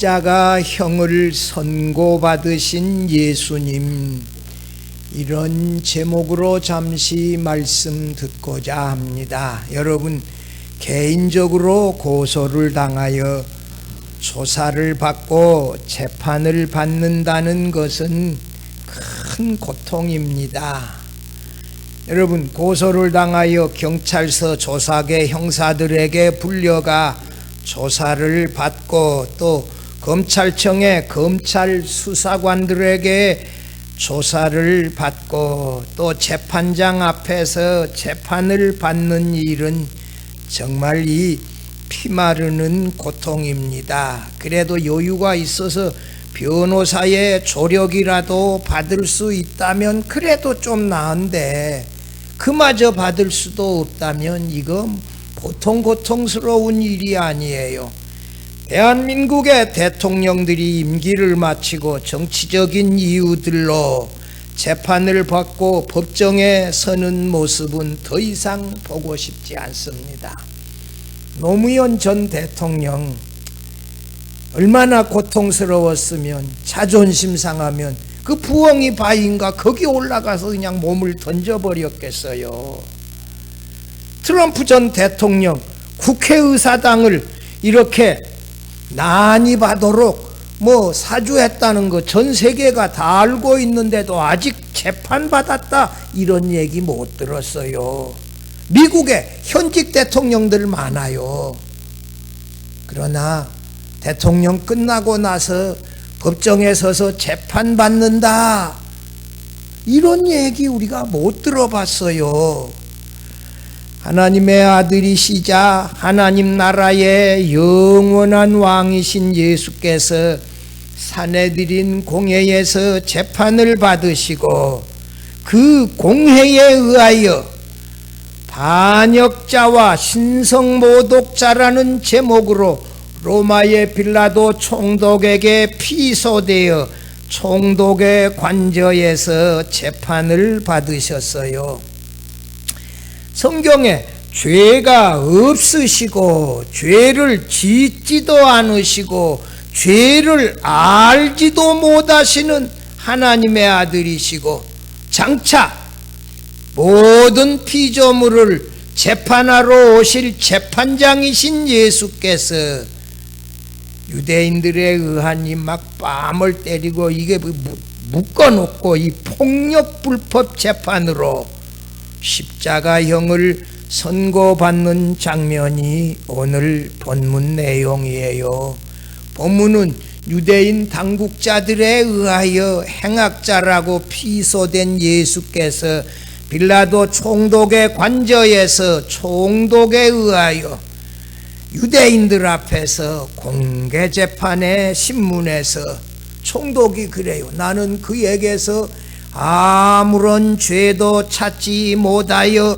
십자가형을 선고받으신 예수님, 이런 제목으로 잠시 말씀 듣고자 합니다. 여러분, 개인적으로 고소를 당하여 조사를 받고 재판을 받는다는 것은 큰 고통입니다. 여러분, 고소를 당하여 경찰서 조사계 형사들에게 불려가 조사를 받고 또 검찰청의 검찰 수사관들에게 조사를 받고 또 재판장 앞에서 재판을 받는 일은 정말 이 피마르는 고통입니다. 그래도 여유가 있어서 변호사의 조력이라도 받을 수 있다면 그래도 좀 나은데, 그마저 받을 수도 없다면 이건 보통 고통스러운 일이 아니에요. 대한민국의 대통령들이 임기를 마치고 정치적인 이유들로 재판을 받고 법정에 서는 모습은 더 이상 보고 싶지 않습니다. 노무현 전 대통령 얼마나 고통스러웠으면, 자존심 상하면 그 부엉이 바위인가 거기 올라가서 그냥 몸을 던져버렸겠어요. 트럼프 전 대통령 국회의사당을 이렇게 난입하도록 사주했다는 거 전 세계가 다 알고 있는데도 아직 재판받았다 이런 얘기 못 들었어요. 미국에 현직 대통령들 많아요. 그러나 대통령 끝나고 나서 법정에 서서 재판받는다 이런 얘기 우리가 못 들어봤어요. 하나님의 아들이시자 하나님 나라의 영원한 왕이신 예수께서 사내들인 공회에서 재판을 받으시고 그 공회에 의하여 반역자와 신성모독자라는 제목으로 로마의 빌라도 총독에게 피소되어 총독의 관저에서 재판을 받으셨어요. 성경에 죄가 없으시고 죄를 짓지도 않으시고 죄를 알지도 못하시는 하나님의 아들이시고 장차 모든 피조물을 재판하러 오실 재판장이신 예수께서 유대인들에 의한 이 막 뺨을 때리고 이게 묶어놓고 이 폭력 불법 재판으로 십자가형을 선고받는 장면이 오늘 본문 내용이에요. 본문은 유대인 당국자들에 의하여 행악자라고 피소된 예수께서 빌라도 총독의 관저에서 총독에 의하여 유대인들 앞에서 공개 재판의 신문에서 총독이 그래요. 나는 그에게서 아무런 죄도 찾지 못하여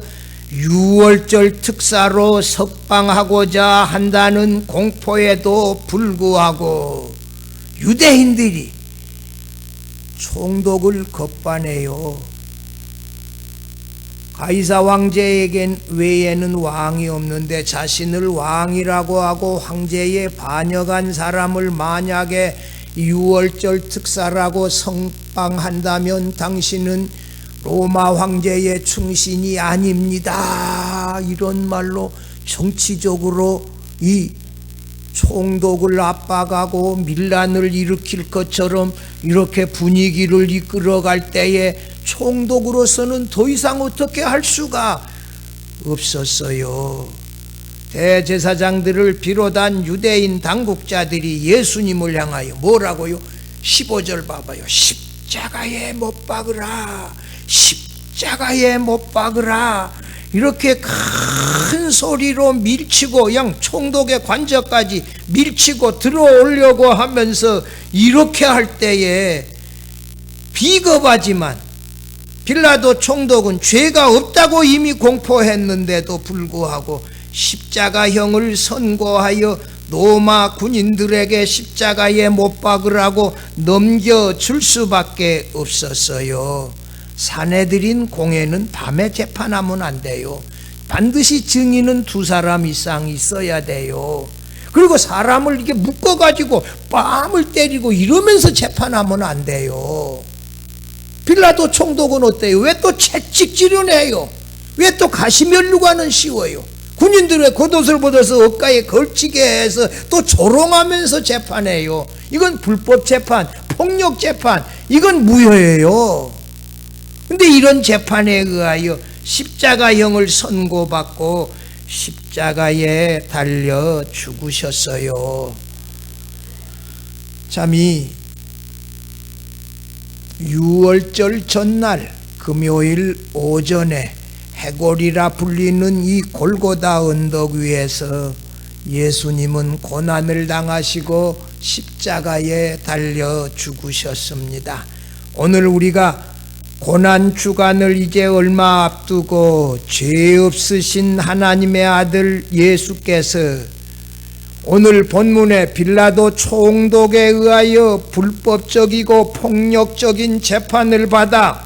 유월절 특사로 석방하고자 한다는 공포에도 불구하고 유대인들이 총독을 겁반해요. 가이사 황제에겐 외에는 왕이 없는데 자신을 왕이라고 하고 황제에 반역한 사람을 만약에 유월절 특사라고 석방한다면 당신은 로마 황제의 충신이 아닙니다. 이런 말로 정치적으로 이 총독을 압박하고 밀란을 일으킬 것처럼 이렇게 분위기를 이끌어갈 때에 총독으로서는 더 이상 어떻게 할 수가 없었어요. 대제사장들을 비롯한 유대인 당국자들이 예수님을 향하여 뭐라고요? 15절 봐봐요. 십자가에 못 박으라, 십자가에 못 박으라, 이렇게 큰 소리로 밀치고 양 총독의 관저까지 밀치고 들어오려고 하면서 이렇게 할 때에 비겁하지만 빌라도 총독은 죄가 없다고 이미 공포했는데도 불구하고 십자가형을 선고하여 로마 군인들에게 십자가에 못 박으라고 넘겨줄 수밖에 없었어요. 사내들인 공회는 밤에 재판하면 안 돼요. 반드시 증인은 2사람 이상 있어야 돼요. 그리고 사람을 이렇게 묶어가지고 뺨을 때리고 이러면서 재판하면 안 돼요. 빌라도 총독은 어때요? 왜 또 채찍질을 해요? 왜 또 가시면류관은 씌워요? 군인들의 겉옷을 벗어서 억가에 걸치게 해서 또 조롱하면서 재판해요. 이건 불법 재판, 폭력 재판, 이건 무효예요. 근데 이런 재판에 의하여 십자가형을 선고받고 십자가에 달려 죽으셨어요. 참이 유월절 전날 금요일 오전에 해골이라 불리는 이 골고다 언덕 위에서 예수님은 고난을 당하시고 십자가에 달려 죽으셨습니다. 오늘 우리가 고난 주간을 이제 얼마 앞두고 죄 없으신 하나님의 아들 예수께서 오늘 본문의 빌라도 총독에 의하여 불법적이고 폭력적인 재판을 받아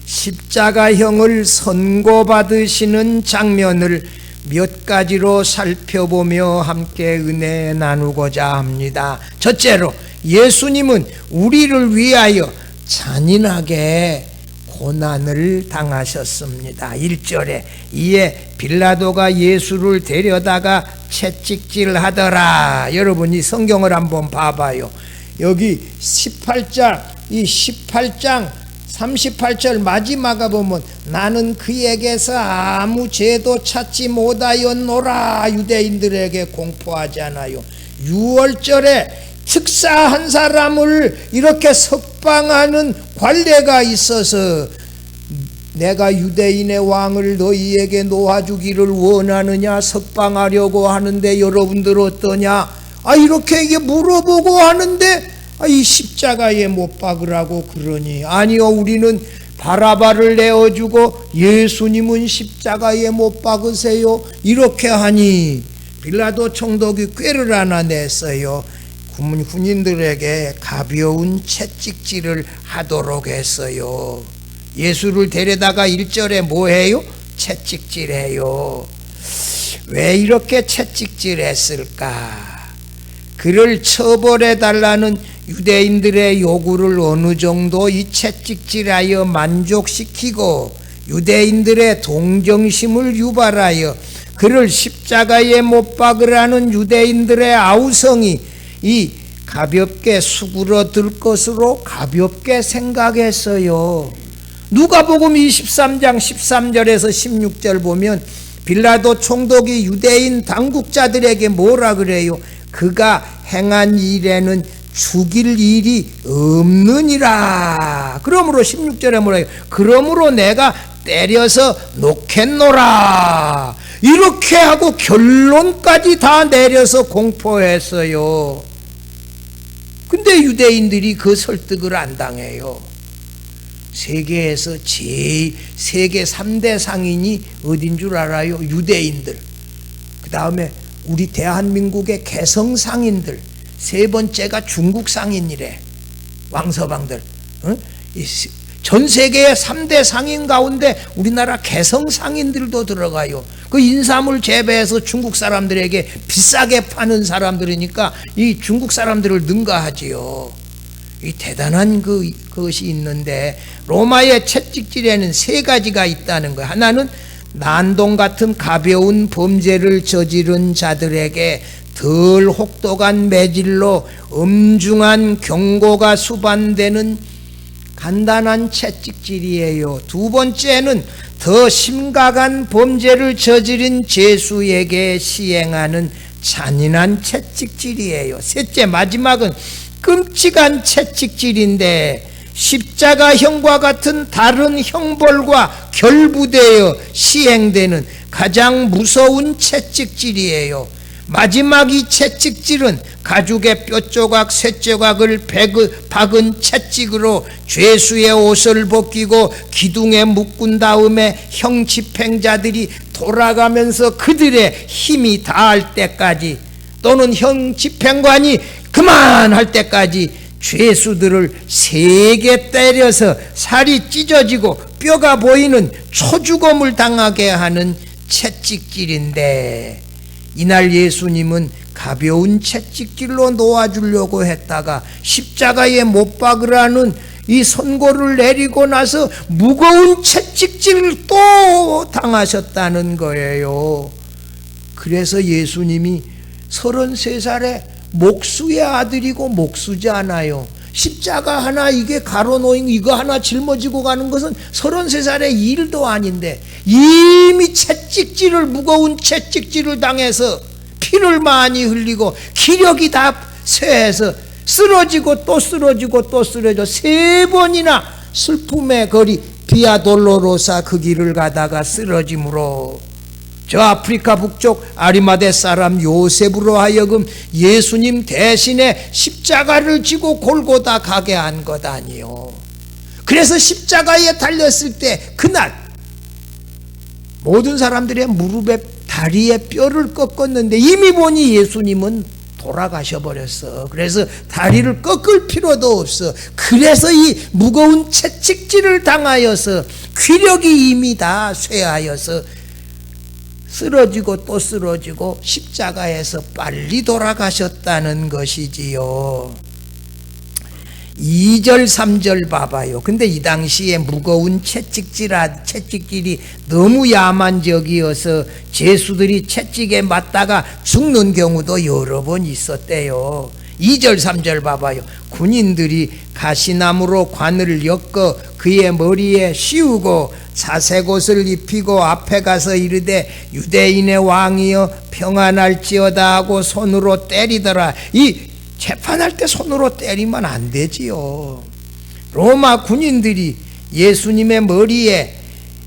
십자가형을 선고받으시는 장면을 몇 가지로 살펴보며 함께 은혜 나누고자 합니다. 첫째로 예수님은 우리를 위하여 잔인하게 고난을 당하셨습니다. 1절에 이에 빌라도가 예수를 데려다가 채찍질하더라. 여러분이 성경을 한번 봐봐요. 여기 18장 38절 마지막에 보면 나는 그에게서 아무 죄도 찾지 못하였노라 유대인들에게 공포하잖아요. 6월절에 특사한 사람을 이렇게 석방하는 관례가 있어서 내가 유대인의 왕을 너희에게 놓아주기를 원하느냐 석방하려고 하는데 여러분들 어떠냐? 이렇게 이게 물어보고 하는데 이 십자가에 못 박으라고 그러니 아니요 우리는 바라바를 내어주고 예수님은 십자가에 못 박으세요 이렇게 하니 빌라도 총독이 꾀를 하나 냈어요. 군인들에게 가벼운 채찍질을 하도록 했어요. 예수를 데려다가 1절에 뭐해요? 채찍질해요. 왜 이렇게 채찍질했을까? 그를 처벌해달라는 유대인들의 요구를 어느 정도 이 채찍질하여 만족시키고 유대인들의 동정심을 유발하여 그를 십자가에 못 박으라는 유대인들의 아우성이 이 가볍게 수그러들 것으로 가볍게 생각했어요. 누가복음 23장 13절에서 16절 보면 빌라도 총독이 유대인 당국자들에게 뭐라 그래요? 그가 행한 일에는 죽일 일이 없느니라. 그러므로 16절에 뭐라 해요? 그러므로 내가 때려서 놓겠노라. 이렇게 하고 결론까지 다 내려서 공포했어요. 근데 유대인들이 그 설득을 안 당해요. 세계에서 세계 3대 상인이 어딘 줄 알아요? 유대인들. 그 다음에 우리 대한민국의 개성 상인들. 세 번째가 중국 상인이래. 왕서방들. 전 세계의 3대 상인 가운데 우리나라 개성 상인들도 들어가요. 그 인삼을 재배해서 중국 사람들에게 비싸게 파는 사람들이니까 이 중국 사람들을 능가하지요. 이 대단한 그것이 있는데 로마의 채찍질에는 세 가지가 있다는 거예요. 하나는 난동 같은 가벼운 범죄를 저지른 자들에게 덜 혹독한 매질로 엄중한 경고가 수반되는 간단한 채찍질이에요. 두 번째는 더 심각한 범죄를 저지른 죄수에게 시행하는 잔인한 채찍질이에요. 셋째 마지막은 끔찍한 채찍질인데 십자가형과 같은 다른 형벌과 결부되어 시행되는 가장 무서운 채찍질이에요. 마지막 이 채찍질은 가죽의 뼈조각, 쇠조각을 박은 채찍으로 죄수의 옷을 벗기고 기둥에 묶은 다음에 형 집행자들이 돌아가면서 그들의 힘이 다할 때까지 또는 형 집행관이 그만할 때까지 죄수들을 세게 때려서 살이 찢어지고 뼈가 보이는 초죽음을 당하게 하는 채찍질인데 이날 예수님은 가벼운 채찍질로 놓아주려고 했다가 십자가에 못 박으라는 이 선고를 내리고 나서 무거운 채찍질을 또 당하셨다는 거예요. 그래서 예수님이 33살에 목수의 아들이고 목수잖아요. 십자가 하나 이게 가로놓인 이거 하나 짊어지고 가는 것은 33살의 일도 아닌데 이미 채찍질을 무거운 채찍질을 당해서 피를 많이 흘리고 기력이 다 쇠해서 쓰러지고 또 쓰러지고 또 쓰러져 3번이나 슬픔의 거리 비아 돌로로사 그 길을 가다가 쓰러짐으로 저 아프리카 북쪽 아리마대 사람 요셉으로 하여금 예수님 대신에 십자가를 지고 골고다 가게 한 것 아니요. 그래서 십자가에 달렸을 때 그날 모든 사람들의 무릎에 다리에 뼈를 꺾었는데 이미 보니 예수님은 돌아가셔 버렸어. 그래서 다리를 꺾을 필요도 없어. 그래서 이 무거운 채찍질을 당하여서 귀력이 이미 다 쇠하여서 쓰러지고 또 쓰러지고 십자가에서 빨리 돌아가셨다는 것이지요. 2절 3절 봐봐요. 근데 이 당시에 무거운 채찍질이 너무 야만적이어서 죄수들이 채찍에 맞다가 죽는 경우도 여러 번 있었대요. 2절 3절 봐봐요. 군인들이 가시나무로 관을 엮어 그의 머리에 씌우고 자색옷을 입히고 앞에 가서 이르되 유대인의 왕이여 평안할지어다 하고 손으로 때리더라. 이 재판할 때 손으로 때리면 안 되지요. 로마 군인들이 예수님의 머리에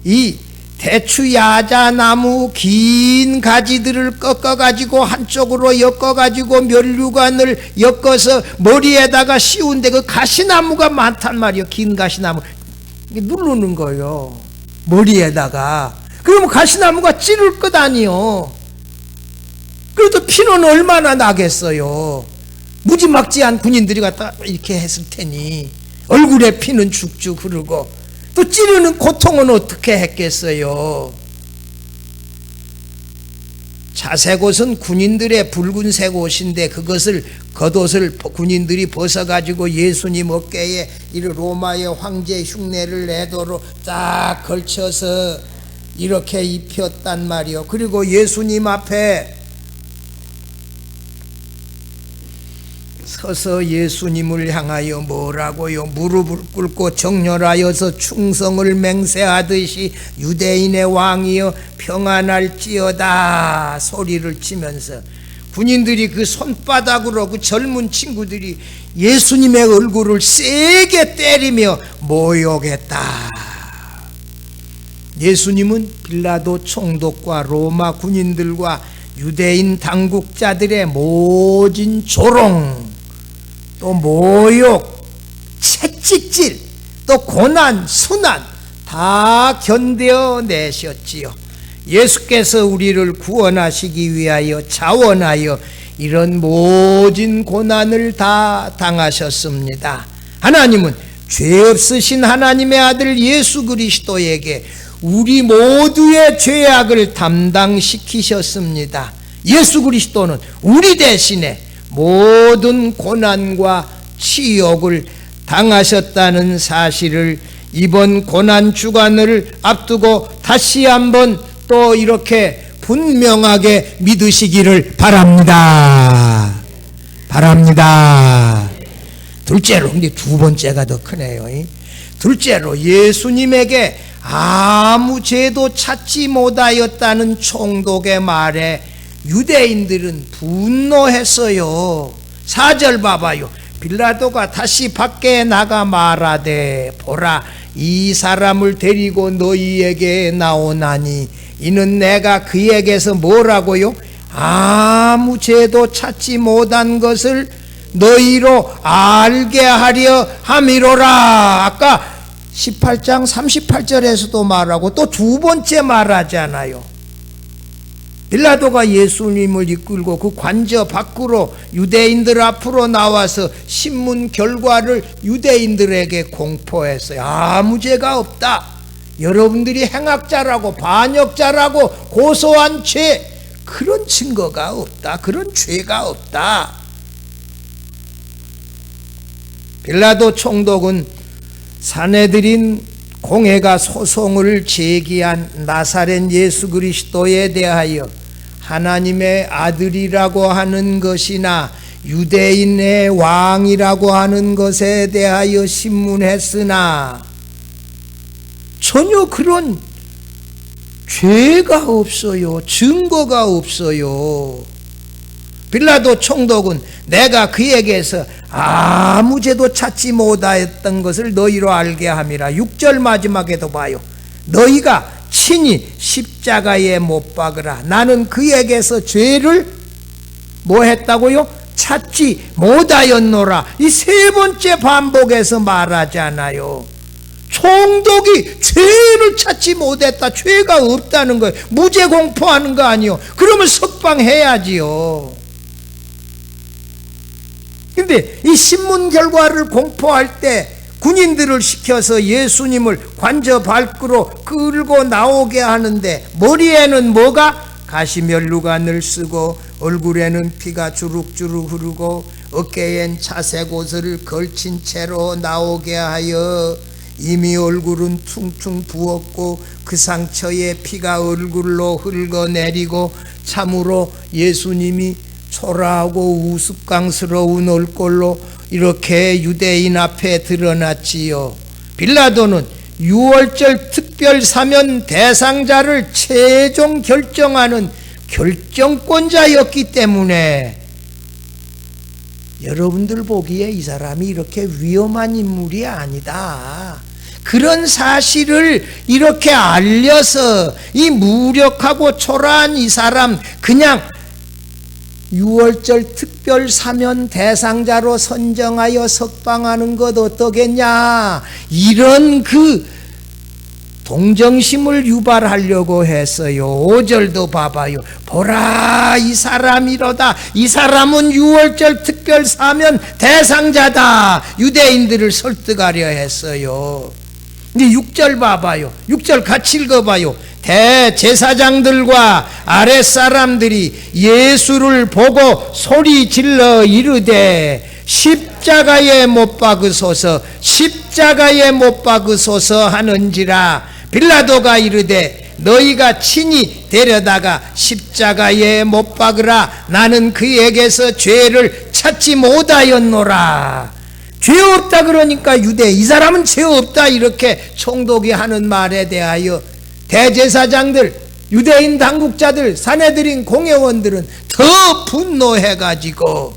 이 대추 야자나무 긴 가지들을 꺾어가지고 한쪽으로 엮어가지고 면류관을 엮어서 머리에다가 씌운데 그 가시나무가 많단 말이에요. 긴 가시나무 누르는 거예요. 머리에다가. 그러면 가시나무가 찌를 것 아니요. 그래도 피는 얼마나 나겠어요. 무지막지한 군인들이 갖다 이렇게 했을 테니 얼굴에 피는 죽죽 흐르고 또 찌르는 고통은 어떻게 했겠어요. 자색옷은 군인들의 붉은색 옷인데 그것을 겉옷을 군인들이 벗어가지고 예수님 어깨에 이 로마의 황제 흉내를 내도록 딱 걸쳐서 이렇게 입혔단 말이요. 그리고 예수님 앞에 서서 예수님을 향하여 뭐라고요? 무릎을 꿇고 정렬하여서 충성을 맹세하듯이 유대인의 왕이여 평안할지어다 소리를 치면서 군인들이 그 손바닥으로 그 젊은 친구들이 예수님의 얼굴을 세게 때리며 모욕했다. 예수님은 빌라도 총독과 로마 군인들과 유대인 당국자들의 모진 조롱, 또 모욕, 채찍질, 또 고난, 순환 다 견뎌내셨지요. 예수께서 우리를 구원하시기 위하여 자원하여 이런 모진 고난을 다 당하셨습니다. 하나님은 죄 없으신 하나님의 아들 예수 그리스도에게 우리 모두의 죄악을 담당시키셨습니다. 예수 그리스도는 우리 대신에 모든 고난과 치욕을 당하셨다는 사실을 이번 고난 주간을 앞두고 다시 한번 또 이렇게 분명하게 믿으시기를 바랍니다. 둘째로, 근데 두 번째가 더 크네요. 둘째로 예수님에게 아무 죄도 찾지 못하였다는 총독의 말에 유대인들은 분노했어요. 4절 봐봐요. 빌라도가 다시 밖에 나가 말하되 보라 이 사람을 데리고 너희에게 나오나니 이는 내가 그에게서 뭐라고요? 아무 죄도 찾지 못한 것을 너희로 알게 하려 함이로라. 아까 18장 38절에서도 말하고 또 두 번째 말하잖아요. 빌라도가 예수님을 이끌고 그 관저 밖으로 유대인들 앞으로 나와서 신문 결과를 유대인들에게 공포했어요. 아무 죄가 없다. 여러분들이 행악자라고 반역자라고 고소한 죄 그런 증거가 없다. 그런 죄가 없다. 빌라도 총독은 사내들인 공회가 소송을 제기한 나사렛 예수 그리스도에 대하여 하나님의 아들이라고 하는 것이나 유대인의 왕이라고 하는 것에 대하여 신문했으나 전혀 그런 죄가 없어요. 증거가 없어요. 빌라도 총독은 내가 그에게서 아무 죄도 찾지 못하였던 것을 너희로 알게 함이라. 6절 마지막에도 봐요. 너희가 친히 십자가에 못 박으라. 나는 그에게서 죄를 뭐 했다고요? 찾지 못하였노라. 이 세 번째 반복해서 말하잖아요. 총독이 죄를 찾지 못했다. 죄가 없다는 거예요. 무죄 공포하는 거 아니요. 그러면 석방해야지요. 근데 이 신문 결과를 공포할 때 군인들을 시켜서 예수님을 관저 밖으로 끌고 나오게 하는데 머리에는 뭐가? 가시면류관을 쓰고 얼굴에는 피가 주룩주룩 흐르고 어깨엔 차색 옷을 걸친 채로 나오게 하여 이미 얼굴은 퉁퉁 부었고 그 상처에 피가 얼굴로 흘러내리고 참으로 예수님이 초라하고 우스꽝스러운 얼굴로 이렇게 유대인 앞에 드러났지요. 빌라도는 6월절 특별 사면 대상자를 최종 결정하는 결정권자였기 때문에 여러분들 보기에 이 사람이 이렇게 위험한 인물이 아니다. 그런 사실을 이렇게 알려서 이 무력하고 초라한 이 사람 그냥 6월절 특별 사면 대상자로 선정하여 석방하는 것 어떠겠냐, 이런 그 동정심을 유발하려고 했어요. 5절도 봐봐요. 보라, 이 사람이로다. 이 사람은 6월절 특별 사면 대상자다. 유대인들을 설득하려 했어요. 근데 6절 봐봐요. 6절 같이 읽어봐요. 대제사장들과 아랫사람들이 예수를 보고 소리 질러 이르되 십자가에 못 박으소서, 십자가에 못 박으소서 하는지라. 빌라도가 이르되 너희가 친히 데려다가 십자가에 못 박으라. 나는 그에게서 죄를 찾지 못하였노라. 죄 없다 그러니까 유대, 이 사람은 죄 없다 이렇게 총독이 하는 말에 대하여 대제사장들, 유대인 당국자들, 사내들인 공회원들은 더 분노해가지고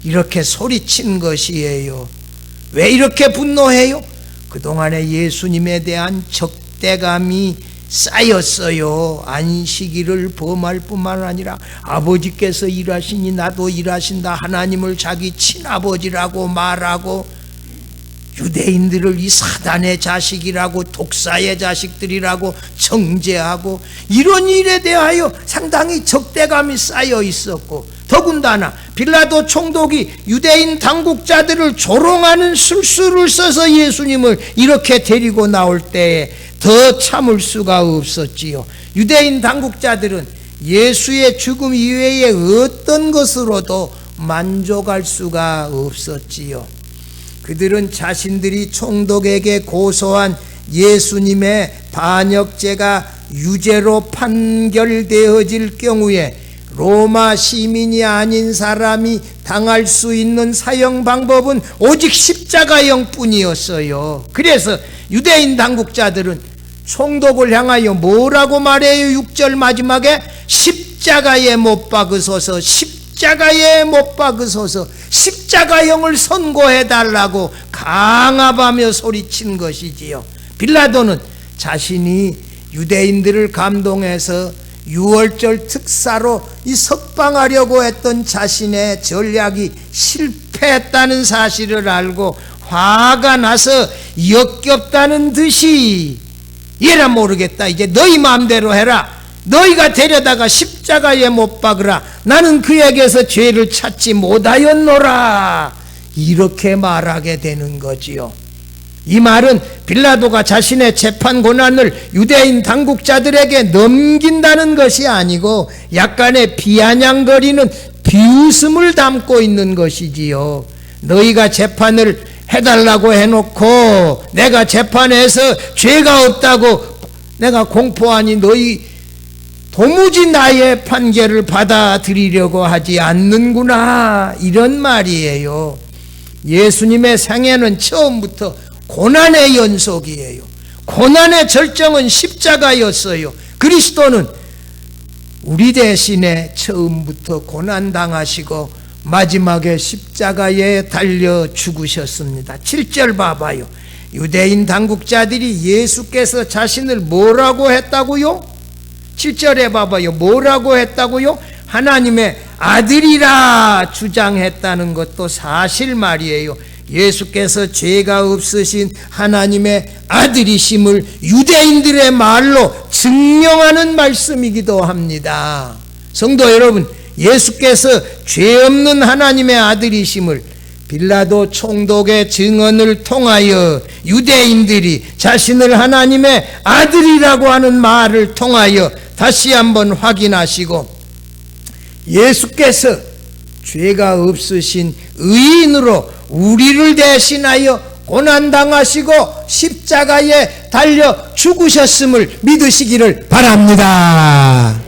이렇게 소리친 것이에요. 왜 이렇게 분노해요? 그동안에 예수님에 대한 적대감이 쌓였어요. 안식일을 범할 뿐만 아니라 아버지께서 일하시니 나도 일하신다, 하나님을 자기 친아버지라고 말하고 유대인들을 이 사단의 자식이라고, 독사의 자식들이라고 정죄하고, 이런 일에 대하여 상당히 적대감이 쌓여 있었고, 더군다나 빌라도 총독이 유대인 당국자들을 조롱하는 술수를 써서 예수님을 이렇게 데리고 나올 때에 더 참을 수가 없었지요. 유대인 당국자들은 예수의 죽음 이외에 어떤 것으로도 만족할 수가 없었지요. 그들은 자신들이 총독에게 고소한 예수님의 반역죄가 유죄로 판결되어질 경우에 로마 시민이 아닌 사람이 당할 수 있는 사형 방법은 오직 십자가형 뿐이었어요. 그래서 유대인 당국자들은 총독을 향하여 뭐라고 말해요? 6절 마지막에 십자가에 못 박으소서, 십자가에 못 박으소서, 십자가형을 선고해달라고 강압하며 소리친 것이지요. 빌라도는 자신이 유대인들을 감동해서 6월절 특사로 이 석방하려고 했던 자신의 전략이 실패했다는 사실을 알고 화가 나서 역겹다는 듯이, 얘라 모르겠다, 이제 너희 마음대로 해라, 너희가 데려다가 십자가에 못 박으라, 나는 그에게서 죄를 찾지 못하였노라, 이렇게 말하게 되는 거지요. 이 말은 빌라도가 자신의 재판 권한을 유대인 당국자들에게 넘긴다는 것이 아니고 약간의 비아냥거리는 비웃음을 담고 있는 것이지요. 너희가 재판을 해달라고 해놓고 내가 재판해서 죄가 없다고 내가 공포하니 너희 도무지 나의 판결을 받아들이려고 하지 않는구나, 이런 말이에요. 예수님의 생애는 처음부터 고난의 연속이에요. 고난의 절정은 십자가였어요. 그리스도는 우리 대신에 처음부터 고난당하시고 마지막에 십자가에 달려 죽으셨습니다. 7절 봐봐요. 유대인 당국자들이 예수께서 자신을 뭐라고 했다고요? 7절에 봐봐요. 뭐라고 했다고요? 하나님의 아들이라 주장했다는 것도 사실 말이에요. 예수께서 죄가 없으신 하나님의 아들이심을 유대인들의 말로 증명하는 말씀이기도 합니다. 성도 여러분, 예수께서 죄 없는 하나님의 아들이심을 빌라도 총독의 증언을 통하여 유대인들이 자신을 하나님의 아들이라고 하는 말을 통하여 다시 한번 확인하시고, 예수께서 죄가 없으신 의인으로 우리를 대신하여 고난당하시고 십자가에 달려 죽으셨음을 믿으시기를 바랍니다.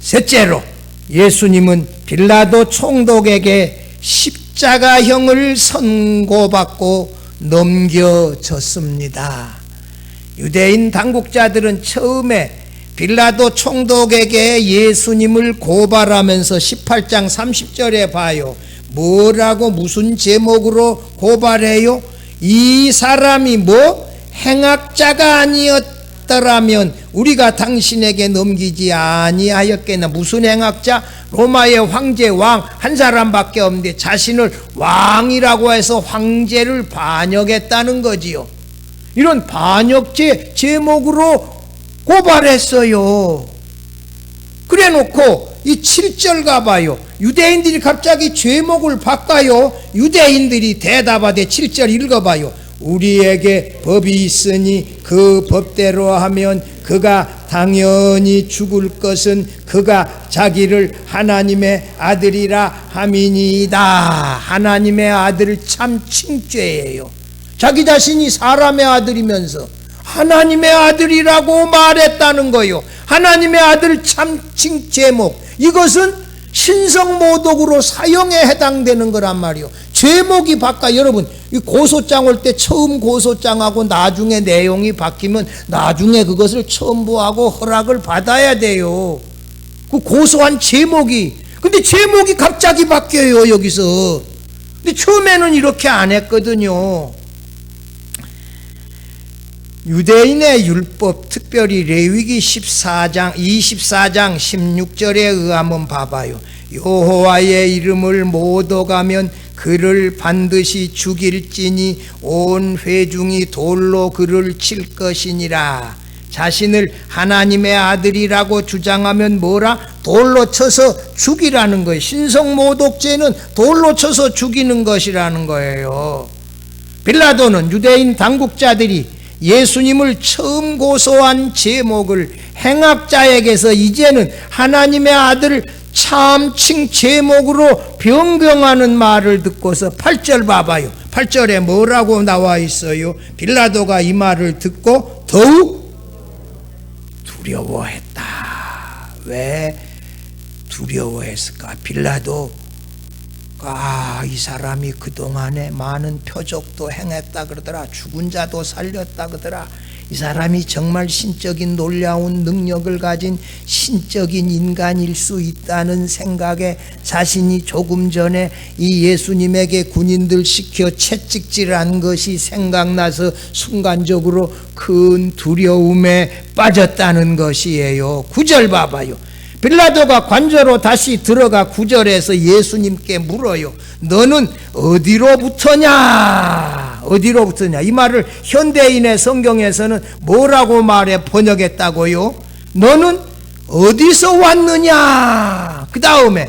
셋째로, 예수님은 빌라도 총독에게 십자가형을 선고받고 넘겨졌습니다. 유대인 당국자들은 처음에 빌라도 총독에게 예수님을 고발하면서 18장 30절에 봐요. 뭐라고, 무슨 제목으로 고발해요? 이 사람이 행악자가 아니었더라면 우리가 당신에게 넘기지 아니하였겠나. 무슨 행악자? 로마의 황제, 왕 한 사람밖에 없는데 자신을 왕이라고 해서 황제를 반역했다는 거지요. 이런 반역죄 제목으로 고발했어요. 그래 놓고 이 7절 가봐요. 유대인들이 갑자기 제목을 바꿔요. 유대인들이 대답하되 7절 읽어봐요. 우리에게 법이 있으니 그 법대로 하면 그가 당연히 죽을 것은 그가 자기를 하나님의 아들이라 함이니이다. 하나님의 아들 참 칭죄예요. 자기 자신이 사람의 아들이면서 하나님의 아들이라고 말했다는 거요. 하나님의 아들 참칭 제목, 이것은 신성모독으로 사형에 해당되는 거란 말이요. 제목이 바꿔. 여러분, 이 고소장 올 때 처음 고소장하고 나중에 내용이 바뀌면 나중에 그것을 첨부하고 허락을 받아야 돼요. 그 고소한 제목이, 근데 제목이 갑자기 바뀌어요 여기서. 근데 처음에는 이렇게 안 했거든요. 유대인의 율법, 특별히 레위기 24장 16절에 의하면 봐봐요. 여호와의 이름을 못 어가면 그를 반드시 죽일지니 온 회중이 돌로 그를 칠 것이니라. 자신을 하나님의 아들이라고 주장하면 뭐라? 돌로 쳐서 죽이라는 거예요. 신성모독죄는 돌로 쳐서 죽이는 것이라는 거예요. 빌라도는 유대인 당국자들이 예수님을 처음 고소한 제목을 행악자에게서 이제는 하나님의 아들을 참칭 제목으로 변경하는 말을 듣고서 8절 봐봐요. 8절에 뭐라고 나와 있어요? 빌라도가 이 말을 듣고 더욱 두려워했다. 왜 두려워했을까? 빌라도 이 사람이 그동안에 많은 표적도 행했다 그러더라. 죽은 자도 살렸다 그러더라. 이 사람이 정말 신적인 놀라운 능력을 가진 신적인 인간일 수 있다는 생각에 자신이 조금 전에 이 예수님에게 군인들 시켜 채찍질한 것이 생각나서 순간적으로 큰 두려움에 빠졌다는 것이에요. 9절 봐봐요. 빌라도가 관저로 다시 들어가 9절에서 예수님께 물어요. 너는 어디로부터냐? 어디로부터냐? 이 말을 현대인의 성경에서는 뭐라고 말해 번역했다고요? 너는 어디서 왔느냐? 그 다음에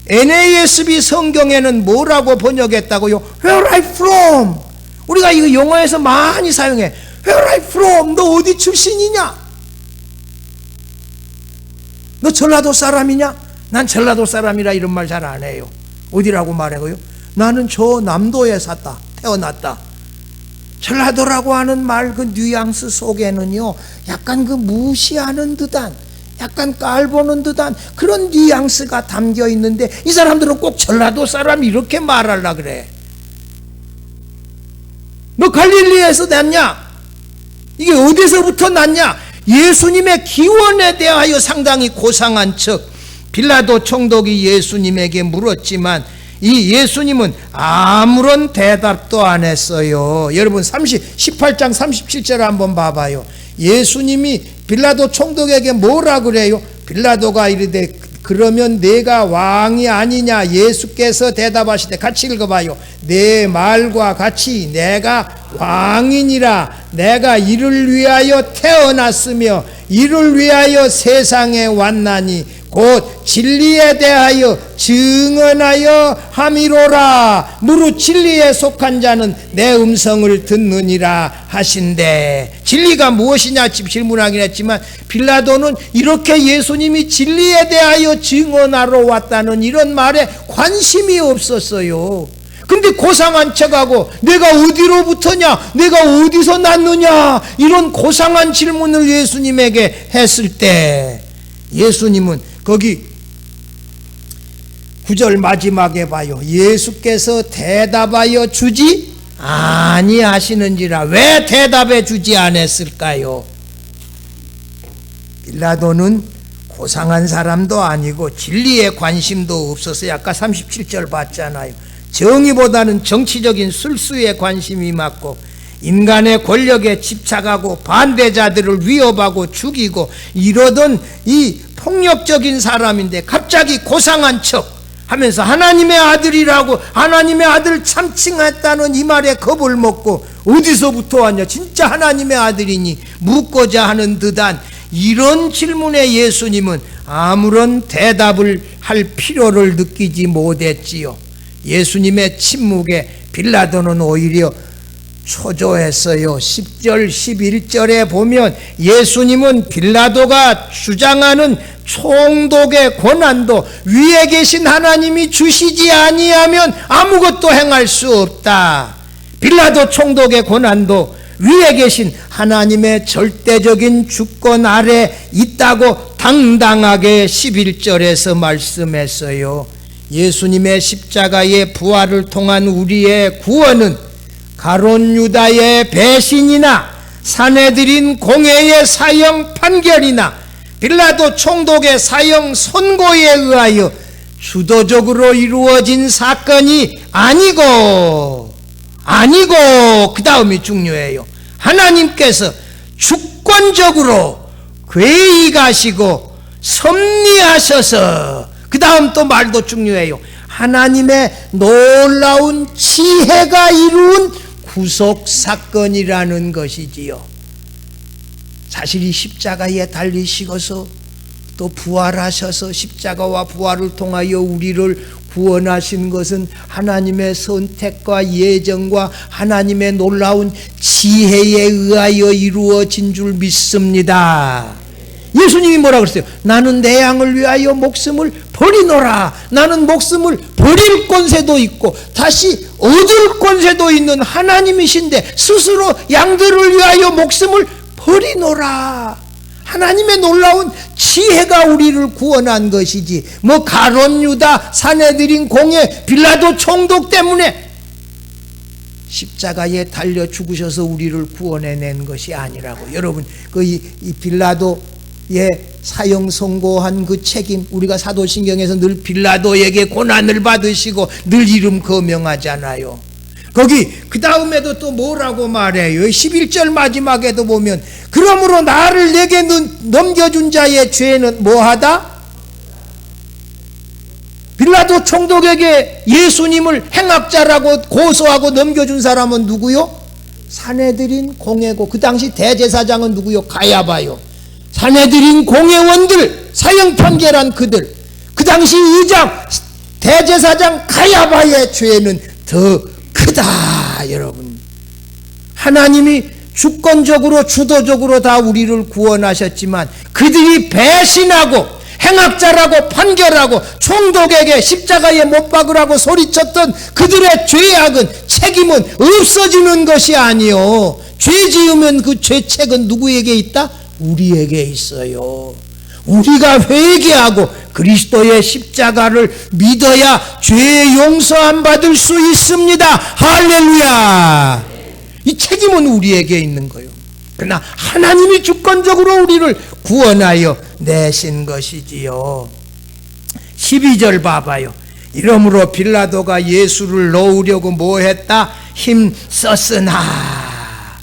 NASB 성경에는 뭐라고 번역했다고요? Where are you from? 우리가 이거 영어에서 많이 사용해. Where are you from? 너 어디 출신이냐? 너 전라도 사람이냐? 난 전라도 사람이라 이런 말 잘 안 해요. 어디라고 말해요? 나는 저 남도에 샀다. 태어났다. 전라도라고 하는 말 그 뉘앙스 속에는요, 약간 그 무시하는 듯한, 약간 깔보는 듯한 그런 뉘앙스가 담겨 있는데, 이 사람들은 꼭 전라도 사람 이렇게 말하려고 그래. 너 갈릴리에서 났냐? 이게 어디서부터 났냐? 예수님의 기원에 대하여 상당히 고상한 척 빌라도 총독이 예수님에게 물었지만 이 예수님은 아무런 대답도 안 했어요. 여러분 18장 37절 한번 봐봐요. 예수님이 빌라도 총독에게 뭐라 그래요? 빌라도가 이르되 그러면 내가 왕이 아니냐? 예수께서 대답하시되, 같이 읽어봐요. 내 말과 같이 내가 왕이니라. 내가 이를 위하여 태어났으며 이를 위하여 세상에 왔나니 곧 진리에 대하여 증언하여 함이로라. 무릇 진리에 속한 자는 내 음성을 듣느니라 하신대. 진리가 무엇이냐 질문하긴 했지만 빌라도는 이렇게 예수님이 진리에 대하여 증언하러 왔다는 이런 말에 관심이 없었어요. 근데 고상한 척하고 내가 어디로부터냐, 내가 어디서 났느냐, 이런 고상한 질문을 예수님에게 했을 때 예수님은 거기 9절 마지막에 봐요. 예수께서 대답하여 주지 아니하시는지라. 왜 대답해 주지 않았을까요? 빌라도는 고상한 사람도 아니고 진리에 관심도 없어서 아까 37절 봤잖아요. 정의보다는 정치적인 술수에 관심이 많고 인간의 권력에 집착하고 반대자들을 위협하고 죽이고 이러던 이 폭력적인 사람인데 갑자기 고상한 척 하면서 하나님의 아들이라고, 하나님의 아들 참칭했다는 이 말에 겁을 먹고 어디서부터 왔냐, 진짜 하나님의 아들이니 묻고자 하는 듯한 이런 질문에 예수님은 아무런 대답을 할 필요를 느끼지 못했지요. 예수님의 침묵에 빌라도는 오히려 초조했어요. 10절 11절에 보면 예수님은 빌라도가 주장하는 총독의 권한도 위에 계신 하나님이 주시지 아니하면 아무것도 행할 수 없다. 빌라도 총독의 권한도 위에 계신 하나님의 절대적인 주권 아래 있다고 당당하게 11절에서 말씀했어요. 예수님의 십자가의 부활을 통한 우리의 구원은 가룟 유다의 배신이나 사내들인 공회의 사형 판결이나 빌라도 총독의 사형 선고에 의하여 주도적으로 이루어진 사건이 아니고 그 다음이 중요해요. 하나님께서 주권적으로 괴이가시고 섭리하셔서, 그 다음 또 말도 중요해요. 하나님의 놀라운 지혜가 이룬 구속사건이라는 것이지요. 사실 이 십자가에 달리시고서 또 부활하셔서 십자가와 부활을 통하여 우리를 구원하신 것은 하나님의 선택과 예정과 하나님의 놀라운 지혜에 의하여 이루어진 줄 믿습니다. 예수님이 뭐라 그랬어요? 나는 내 양을 위하여 목숨을 버리노라. 나는 목숨을 버릴 권세도 있고 다시 얻을 권세도 있는 하나님이신데 스스로 양들을 위하여 목숨을 버리노라. 하나님의 놀라운 지혜가 우리를 구원한 것이지 뭐 가룟 유다, 사내들인 공회, 빌라도 총독 때문에 십자가에 달려 죽으셔서 우리를 구원해낸 것이 아니라고. 여러분 이 빌라도의 사형 선고한 그 책임, 우리가 사도신경에서 늘 빌라도에게 고난을 받으시고 늘 이름 거명하잖아요. 거기 그 다음에도 또 뭐라고 말해요? 11절 마지막에도 보면 그러므로 나를 내게 넘겨준 자의 죄는 뭐하다? 빌라도 총독에게 예수님을 행악자라고 고소하고 넘겨준 사람은 누구요? 사내들인 공회고 그 당시 대제사장은 누구요? 가야바요. 사내들인 공회원들, 사형 판결한 그들, 그 당시 의장 대제사장 가야바의 죄는 더 크다. 여러분 하나님이 주권적으로 주도적으로 다 우리를 구원하셨지만 그들이 배신하고 행악자라고 판결하고 총독에게 십자가에 못 박으라고 소리쳤던 그들의 죄악은 책임은 없어지는 것이 아니요, 죄 지으면 그 죄책은 누구에게 있다? 우리에게 있어요. 우리가 회개하고 그리스도의 십자가를 믿어야 죄 용서함 받을 수 있습니다. 할렐루야. 이 책임은 우리에게 있는 거예요. 그러나 하나님이 주권적으로 우리를 구원하여 내신 것이지요. 12절 봐봐요. 이러므로 빌라도가 예수를 놓으려고 뭐했다? 힘썼으나.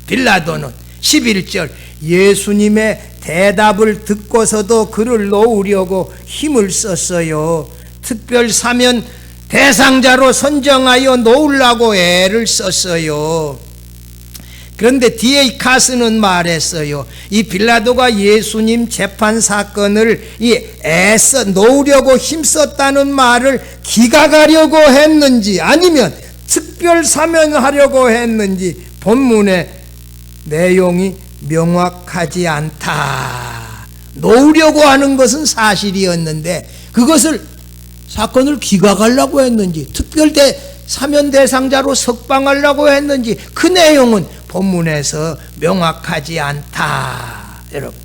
빌라도는 11절 예수님의 대답을 듣고서도 그를 놓으려고 힘을 썼어요. 특별 사면 대상자로 선정하여 놓으려고 애를 썼어요. 그런데 뒤에 카스는 말했어요. 이 빌라도가 예수님 재판 사건을 애써 놓으려고 힘썼다는 말을 기각하려고 했는지 아니면 특별 사면하려고 했는지 본문의 내용이 명확하지 않다. 놓으려고 하는 것은 사실이었는데 그것을 사건을 기각하려고 했는지 특별 사면 대상자로 석방하려고 했는지 그 내용은 본문에서 명확하지 않다. 여러분,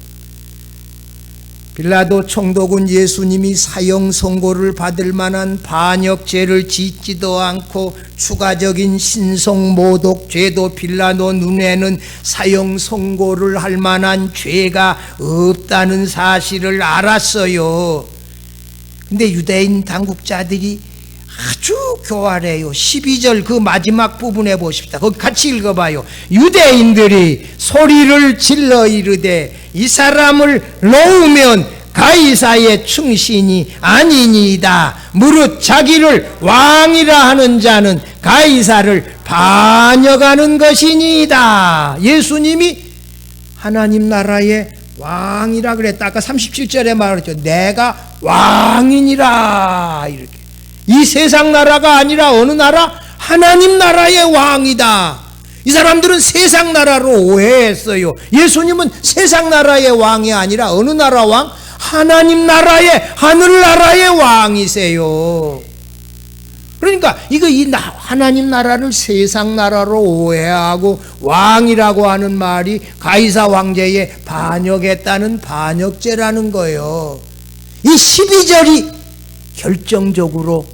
빌라도 총독은 예수님이 사형 선고를 받을 만한 반역죄를 짓지도 않고 추가적인 신성모독 죄도 빌라도 눈에는 사형 선고를 할 만한 죄가 없다는 사실을 알았어요. 근데 유대인 당국자들이 아주 교활해요. 12절 그 마지막 부분에 보십시다. 거기 같이 읽어봐요. 유대인들이 소리를 질러 이르되 이 사람을 놓으면 가이사의 충신이 아니니이다. 무릇 자기를 왕이라 하는 자는 가이사를 반역하는 것이니이다. 예수님이 하나님 나라의 왕이라 그랬다. 아까 37절에 말했죠. 내가 왕이니라. 이렇게. 이 세상 나라가 아니라 어느 나라? 하나님 나라의 왕이다. 이 사람들은 세상 나라로 오해했어요. 예수님은 세상 나라의 왕이 아니라 어느 나라 왕? 하나님 나라의 하늘나라의 왕이세요. 그러니까 하나님 나라를 세상 나라로 오해하고 왕이라고 하는 말이 가이사 황제에 반역했다는 반역죄라는 거예요. 이 12절이 결정적으로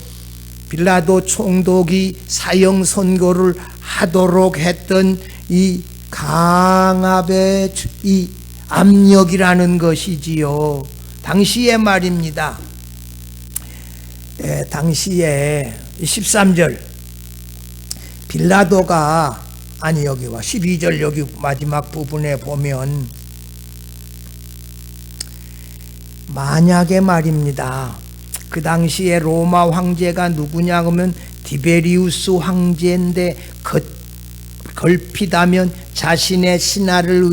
빌라도 총독이 사형 선고를 하도록 했던 이 강압의 이 압력이라는 것이지요. 당시에 말입니다. 당시에 13절 빌라도가 여기 와 12절 여기 마지막 부분에 보면 만약에 말입니다. 그 당시에 로마 황제가 누구냐 하면 디베리우스 황제인데 걸핏하면 자신의 신하를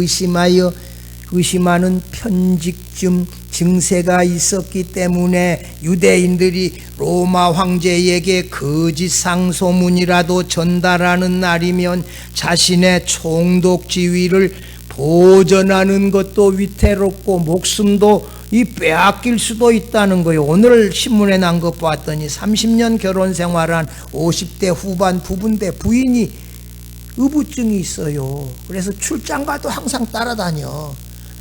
의심하는 편직쯤 증세가 있었기 때문에 유대인들이 로마 황제에게 거짓 상소문이라도 전달하는 날이면 자신의 총독 지위를 보전하는 것도 위태롭고 목숨도 빼앗길 수도 있다는 거예요. 오늘 신문에 난 것 봤더니 30년 결혼 생활한 50대 후반 부부인데 부인이 의부증이 있어요. 그래서 출장 가도 항상 따라다녀.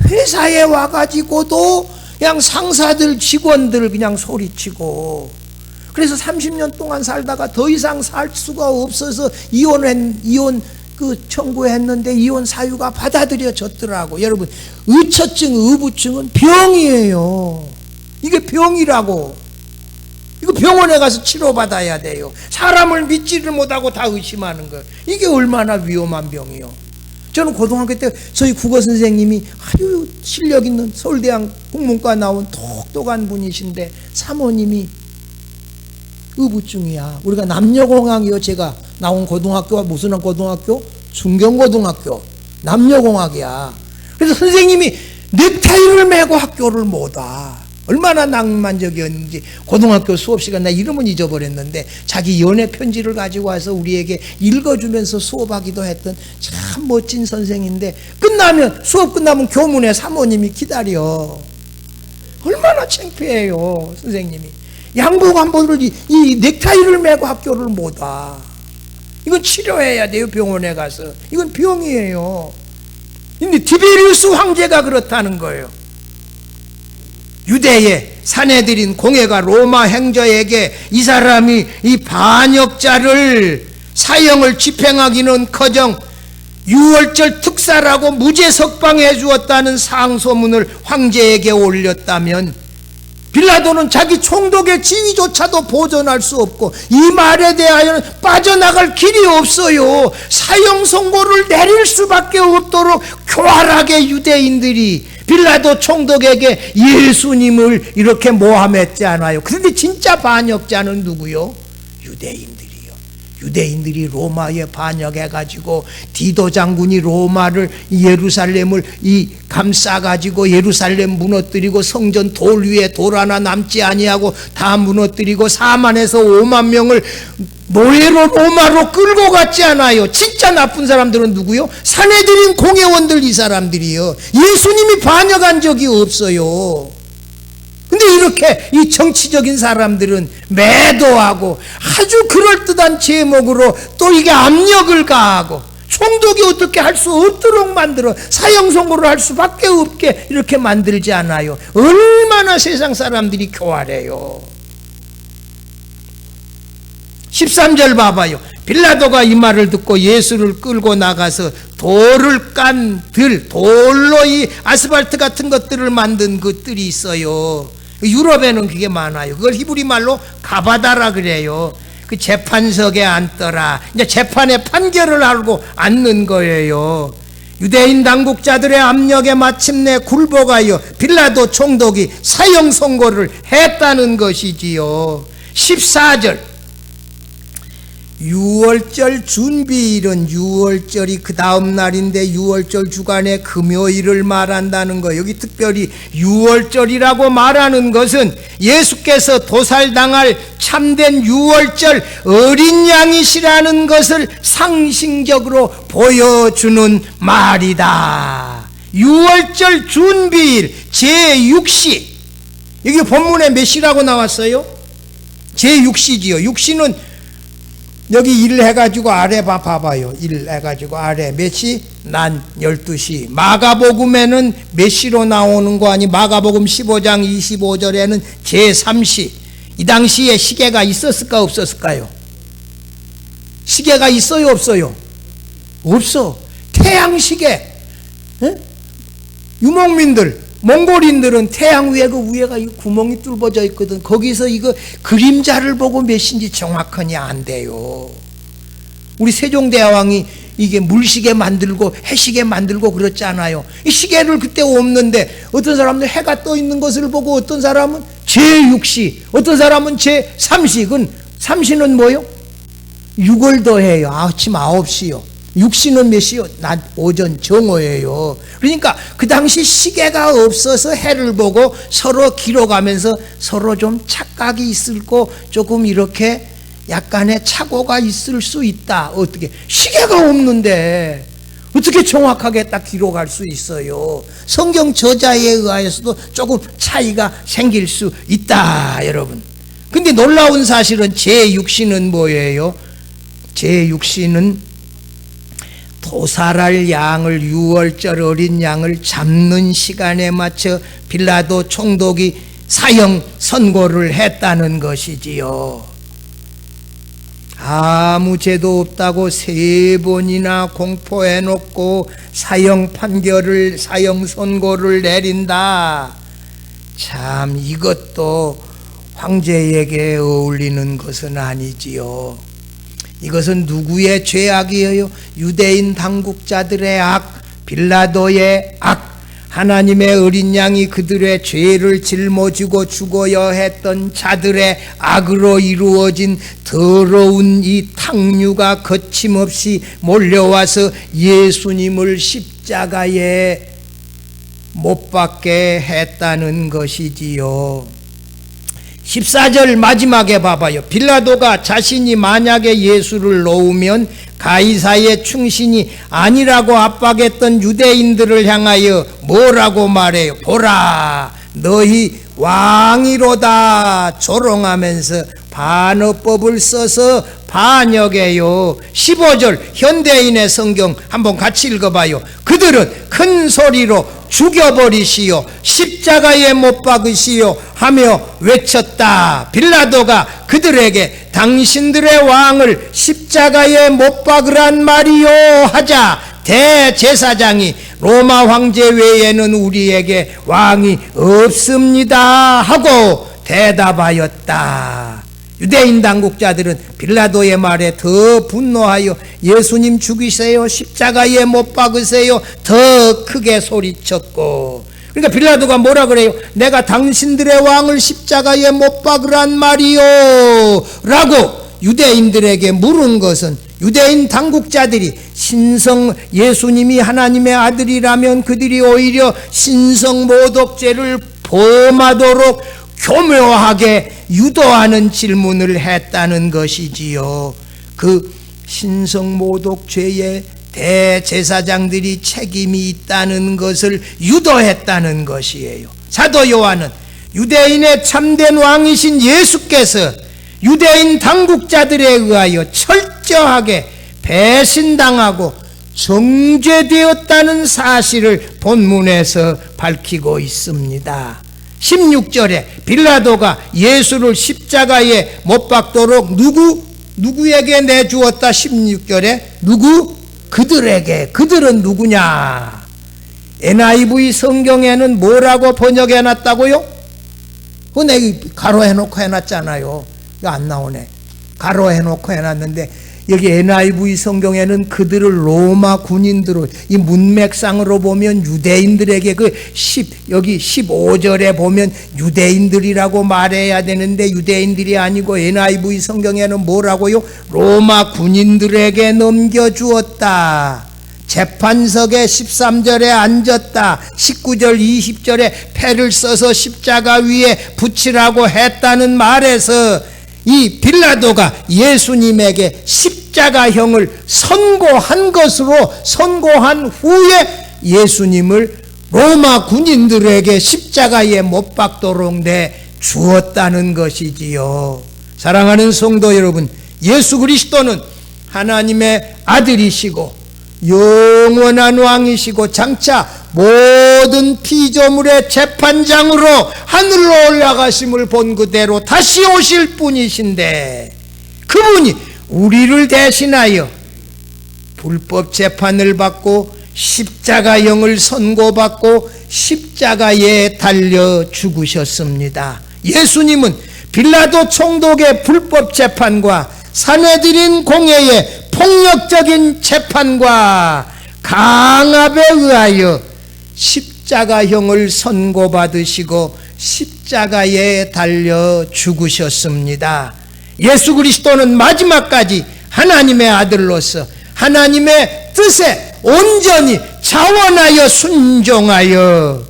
회사에 와가지고도 그냥 상사들 직원들 그냥 소리치고, 그래서 30년 동안 살다가 더 이상 살 수가 없어서 이혼 청구했는데 이혼 사유가 받아들여졌더라고. 여러분, 의처증, 의부증은 병이에요. 이게 병이라고. 이거 병원에 가서 치료받아야 돼요. 사람을 믿지를 못하고 다 의심하는 거예요. 이게 얼마나 위험한 병이요. 저는 고등학교 때 저희 국어 선생님이 아주 실력 있는 서울대학 국문과 나온 똑똑한 분이신데 사모님이 의부증이야. 우리가 남녀공학이요. 제가 나온 고등학교가 무슨 고등학교? 중경고등학교. 남녀공학이야. 그래서 선생님이 넥타이를 메고 학교를 못 와. 얼마나 낭만적이었는지. 고등학교 수업 시간, 나 이름은 잊어버렸는데 자기 연애 편지를 가지고 와서 우리에게 읽어주면서 수업하기도 했던 참 멋진 선생인데, 수업 끝나면 교문에 사모님이 기다려. 얼마나 창피해요. 선생님이 양복 한 벌을 이 넥타이를 메고 학교를 못 와. 이건 치료해야 돼요. 병원에 가서. 이건 병이에요. 근데 디베리우스 황제가 그렇다는 거예요. 유대의 사내들인 공회가 로마 행저에게 이 사람이 이 반역자를 사형을 집행하기는커녕 6월절 특사라고 무죄 석방해 주었다는 상소문을 황제에게 올렸다면, 빌라도는 자기 총독의 지위조차도 보존할 수 없고 이 말에 대하여는 빠져나갈 길이 없어요. 사형 선고를 내릴 수밖에 없도록 교활하게 유대인들이 빌라도 총독에게 예수님을 이렇게 모함했지 않아요. 그런데 진짜 반역자는 누구요? 유대인들이요. 유대인들이 로마에 반역해가지고 디도 장군이 로마를, 예루살렘을 감싸가지고 예루살렘 무너뜨리고 성전 돌 위에 돌 하나 남지 아니하고 다 무너뜨리고 4만에서 5만 명을 노예로 로마로 끌고 갔지 않아요. 진짜 나쁜 사람들은 누구요? 사내들인 공회원들, 이 사람들이요. 예수님이 반역한 적이 없어요. 근데 이렇게 이 정치적인 사람들은 매도하고 아주 그럴듯한 제목으로 또 이게 압력을 가하고, 총독이 어떻게 할 수 없도록 만들어 사형 선고를 할 수밖에 없게 이렇게 만들지 않아요. 얼마나 세상 사람들이 교활해요. 13절 봐봐요. 빌라도가 이 말을 듣고 예수를 끌고 나가서 돌을 깐 돌로 이 아스팔트 같은 것들을 만든 그 뜰이 있어요. 유럽에는 그게 많아요. 그걸 히브리 말로 가바다라 그래요. 그 재판석에 앉더라. 이제 재판의 판결을 알고 앉는 거예요. 유대인 당국자들의 압력에 마침내 굴복하여 빌라도 총독이 사형 선고를 했다는 것이지요. 14절. 6월절 준비일은 6월절이 그 다음 날인데 6월절 주간의 금요일을 말한다는 거. 여기 특별히 6월절이라고 말하는 것은 예수께서 도살당할 참된 6월절 어린 양이시라는 것을 상징적으로 보여주는 말이다. 6월절 준비일 제6시. 여기 본문에 몇 시라고 나왔어요? 제6시지요. 6시는 여기 1 해가지고 아래 봐봐요. 1 해가지고 아래 몇 시? 난 12시. 마가복음에는 몇 시로 나오는 거 아니? 마가복음 15장 25절에는 제3시. 이 당시에 시계가 있었을까 없었을까요? 시계가 있어요 없어요? 없어. 태양시계. 유목민들, 몽골인들은 태양 위에 그 위에가 이 구멍이 뚫어져 있거든. 거기서 이거 그림자를 보고 몇 시인지 정확하니 안 돼요. 우리 세종대왕이 이게 물시계 만들고 해시계 만들고 그렇잖아요. 이 시계를 그때 없는데 어떤 사람은 해가 떠 있는 것을 보고 어떤 사람은 제6시, 어떤 사람은 제3시. 그건 3시는 뭐요? 6을 더해요. 아침 9시요. 6시는 몇 시요? 낮 오전 정오예요. 그러니까 그 당시 시계가 없어서 해를 보고 서로 기록하면서 서로 좀 착각이 있을고 조금 이렇게 약간의 착오가 있을 수 있다. 어떻게? 시계가 없는데 어떻게 정확하게 딱 기록할 수 있어요? 성경 저자에 의하여서도 조금 차이가 생길 수 있다, 여러분. 근데 놀라운 사실은 제6시는 뭐예요? 제6시는 도살할 양을, 6월절 어린 양을 잡는 시간에 맞춰 빌라도 총독이 사형 선고를 했다는 것이지요. 아무 죄도 없다고 3번이나 공포해놓고 사형 판결을, 사형 선고를 내린다. 참 이것도 황제에게 어울리는 것은 아니지요. 이것은 누구의 죄악이에요? 유대인 당국자들의 악, 빌라도의 악, 하나님의 어린 양이 그들의 죄를 짊어지고 죽어야 했던 자들의 악으로 이루어진 더러운 이 탕류가 거침없이 몰려와서 예수님을 십자가에 못 박게 했다는 것이지요. 14절 마지막에 봐봐요. 빌라도가 자신이 만약에 예수를 놓으면 가이사의 충신이 아니라고 압박했던 유대인들을 향하여 뭐라고 말해요? 보라, 너희 왕이로다 조롱하면서 반어법을 써서 반역해요. 15절 현대인의 성경 한번 같이 읽어봐요. 그들은 큰 소리로 죽여버리시오, 십자가에 못 박으시오 하며 외쳤다. 빌라도가 그들에게 당신들의 왕을 십자가에 못 박으란 말이요 하자 대제사장이 로마 황제 외에는 우리에게 왕이 없습니다 하고 대답하였다. 유대인 당국자들은 빌라도의 말에 더 분노하여 예수님 죽이세요, 십자가에 못 박으세요 더 크게 소리쳤고, 그러니까 빌라도가 뭐라 그래요? 내가 당신들의 왕을 십자가에 못 박으란 말이요 라고 유대인들에게 물은 것은, 유대인 당국자들이 예수님이 하나님의 아들이라면 그들이 오히려 신성모독죄를 범하도록 교묘하게 유도하는 질문을 했다는 것이지요. 그 신성모독죄에 대제사장들이 책임이 있다는 것을 유도했다는 것이에요. 사도 요한은 유대인의 참된 왕이신 예수께서 유대인 당국자들에 의하여 철저하게 배신당하고 정죄되었다는 사실을 본문에서 밝히고 있습니다. 16절에 빌라도가 예수를 십자가에 못 박도록 누구에게 내주었다? 16절에 그들에게. 그들은 누구냐? NIV 성경에는 뭐라고 번역해 놨다고요? 내가 가로해 놓고 해놨잖아요. 이거 안 나오네. 가로해 놓고 해놨는데 여기 NIV 성경에는 그들을 로마 군인들로, 이 문맥상으로 보면 유대인들에게 여기 15절에 보면 유대인들이라고 말해야 되는데 유대인들이 아니고 NIV 성경에는 뭐라고요? 로마 군인들에게 넘겨주었다. 재판석에 13절에 앉았다. 19절 20절에 패를 써서 십자가 위에 붙이라고 했다는 말에서 이 빌라도가 예수님에게 십자가형을 선고한 후에 예수님을 로마 군인들에게 십자가에 못 박도록 내주었다는 것이지요. 사랑하는 성도 여러분, 예수 그리스도는 하나님의 아들이시고 영원한 왕이시고 장차 모든 피조물의 재판장으로 하늘로 올라가심을 본 그대로 다시 오실 분이신데, 그분이 우리를 대신하여 불법 재판을 받고 십자가형을 선고받고 십자가에 달려 죽으셨습니다. 예수님은 빌라도 총독의 불법 재판과 사내들인 공회의 폭력적인 재판과 강압에 의하여 십자가형을 선고받으시고 십자가에 달려 죽으셨습니다. 예수 그리스도는 마지막까지 하나님의 아들로서 하나님의 뜻에 온전히 자원하여 순종하여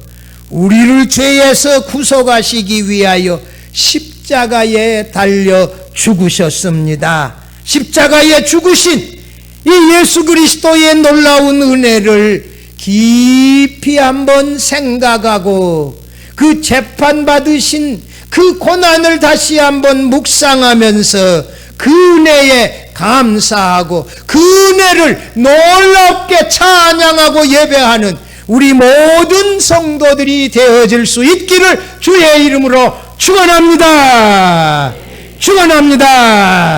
우리를 죄에서 구속하시기 위하여 십자가에 달려 죽으셨습니다. 십자가에 죽으신 이 예수 그리스도의 놀라운 은혜를 깊이 한번 생각하고 그 재판받으신 그 고난을 다시 한번 묵상하면서 그 은혜에 감사하고 그 은혜를 놀랍게 찬양하고 예배하는 우리 모든 성도들이 되어질 수 있기를 주의 이름으로 축원합니다. 축원합니다.